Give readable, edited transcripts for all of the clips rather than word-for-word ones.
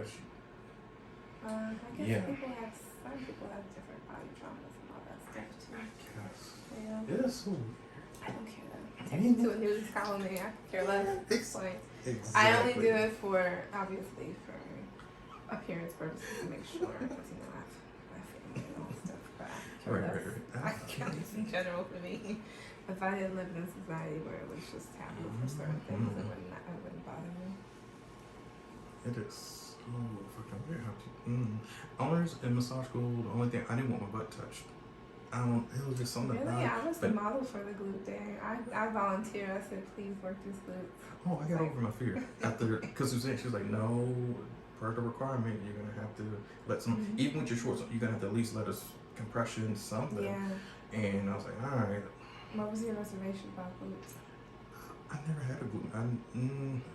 guess. I guess some people have different body traumas and all that stuff too. Yes. Yeah. Yeah, that's so weird. I don't care though. Take me to a nudist colony. I could care less at this point. Exactly. I only do it for, obviously, for appearance purposes to make sure, because you know, I have family and all stuff. But I care less in general for me. If I didn't live in a society where it was just taboo for certain things, it wouldn't bother me. It is so fucking weird how owners in massage school, the only thing I didn't want my butt touched. It was just something really? I was the model for the glute day. I volunteered. I said, please work this glute. Oh, I got over my fear after, because she was like, no, per the requirement, you're gonna have to let some, even with your shorts, you're gonna have to at least let us compression something. Yeah. And I was like, all right. What was your reservation about glutes? I never had a gluten.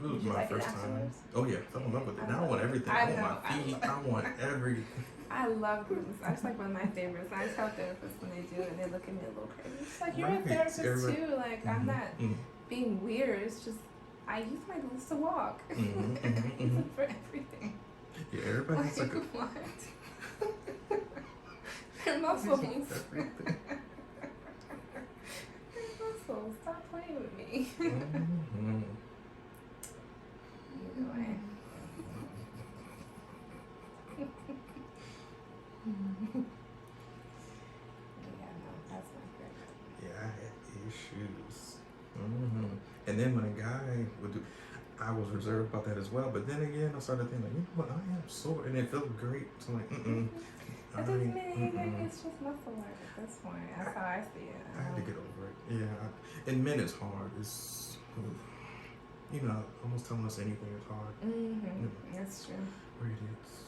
It was my first time. Oh yeah, fell in love with it. Now I want everything. I want my feet. I want every. I love glutes. That's like one of my favorites. I tell therapists when they do it, and they look at me a little crazy. It's like, you're a therapist too. Like, I'm not being weird. It's just, I use my glutes to walk. I use them for everything. Yeah, everybody has like a... What? They're muscles. Everything. Stop playing with me. Either way. Yeah, no, that's my favorite. Yeah, I had issues. And then when a guy would do, I was reserved about that as well. But then again, I started thinking, like, you know what, I am sore, and it felt great. So I'm like, It doesn't mean anything. It's just muscle work at this point. That's how I see it. I had to get over it. Yeah, and men, it's hard. It's, you know, almost telling us anything is hard. You know, That's true. Radiance.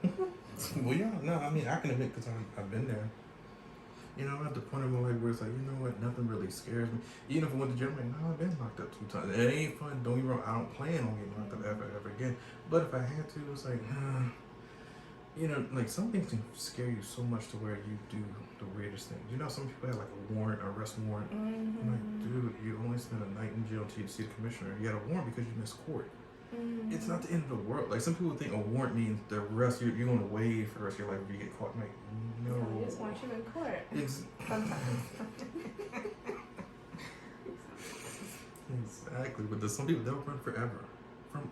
Right. Well, yeah, no, I mean, I can admit because I've been there. You know, at the point in my life where it's like, you know what, nothing really scares me. Even if I went to jail, I'm like, no, I've been locked up 2 times. It ain't fun. Don't get me wrong. I don't plan on getting locked up ever again. But if I had to, it's like, you know, like some things can scare you so much to where you do the weirdest things. You know, some people have like a warrant, arrest warrant. I'm like, dude, you only spent a night in jail until you see the commissioner. You had a warrant because you missed court. It's not the end of the world. Like some people think a warrant means the rest you're going to waive for the rest of your life if you get caught. I'm like, no. They just want you in court. Sometimes. Exactly, but there's some people they'll run forever from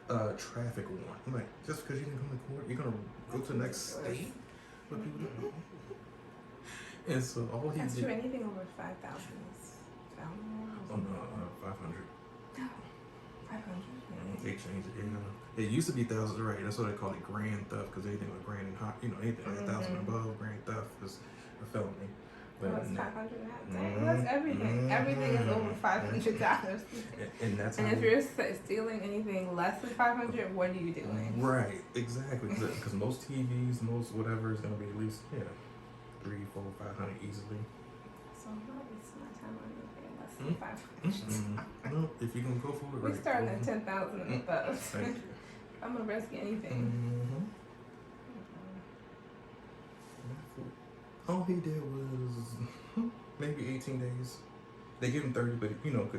a traffic warrant. I'm like, just because you didn't come to court, you're gonna go to the next state? What people do? And so all he That's did. true. Anything over 5,000 is felony. Oh no, 500. 500. They changed it. Yeah, it used to be thousands, right? That's why they call it grand theft because anything like grand and hot, you know, anything like 1,000 above grand theft is a felony. But it's 500 now. Dang, that's everything. Everything is over $500. And that's. And if you're stealing anything less than 500, what are you doing? Right, exactly. Because most TVs, most whatever is gonna be at least 300, 400, 500 easily. So I'm not wasting my time on anything less than 500. No, if you're gonna go for it, We're starting at 10,000 and above. Thank you. I'm gonna risk anything. All he did was maybe 18 days. They give him 30, but you know,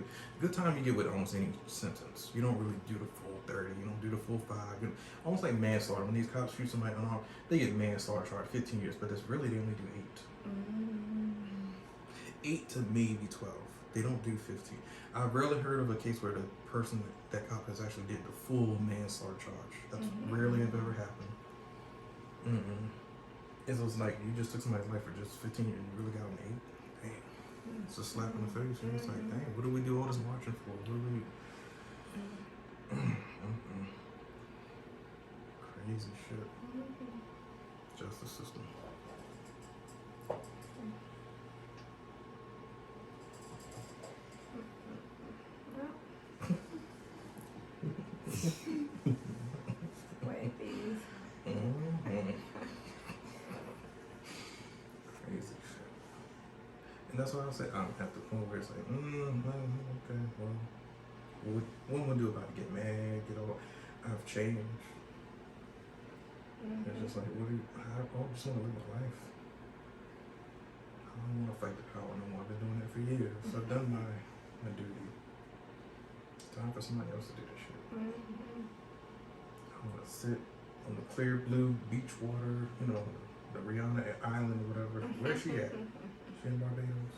good time you get with almost any sentence. You don't really do the full 30. You don't do the full 5. You know, almost like manslaughter. When these cops shoot somebody unarmed, they get manslaughter charged 15 years, but that's really they only do 8. 8 to maybe 12. They don't do 15. I've rarely heard of a case where the person that cop has actually did the full manslaughter charge. That's rarely have ever happened. It was like you just took somebody's life for just 15 years and you really got an 8. Damn. It's a slap in the face. And it's like, dang, what do we do all this marching for? What do we... Crazy shit. Justice system. Wait, these. Crazy shit. And that's why I say I'm at the point where it's like, okay, well, what am I do about it? Get mad, get all, I've changed. It's just like, I just want to live my life. I don't want to fight the power no more. I've been doing it for years. I've done my duty. time for somebody else to do this shit. Mm-hmm. I want to sit on the clear blue beach water, you know, the Rihanna Island or whatever. Where's she at? She in Barbados?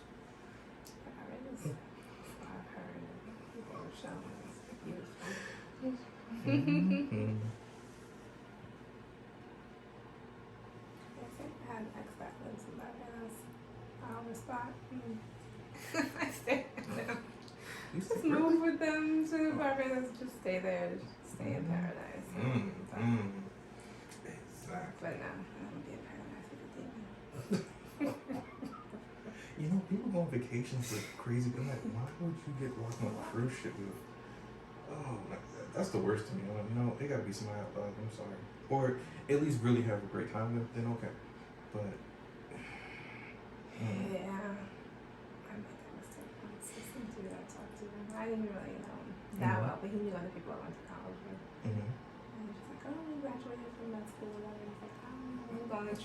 I've heard people are showing it's beautiful. Mm-hmm. I think I had an ex that lives in Barbados. On the spot. I stay with them. Just move with them to Barbados. Just stay there. Just stay in paradise. Exactly. But no, I don't be in paradise with a demon. You know, people go on vacations with crazy. I'm like, why would you get lost on a cruise ship with? Oh, that's the worst to me. You know, it gotta be somebody I love. I'm sorry, or at least really have a great time with. Then okay, but yeah, I made that mistake once. This dude I talked to, I didn't really know him that well, but he knew other people I went to college with. And he was just like, oh, we graduated from med school. And I was like, oh, I'm going to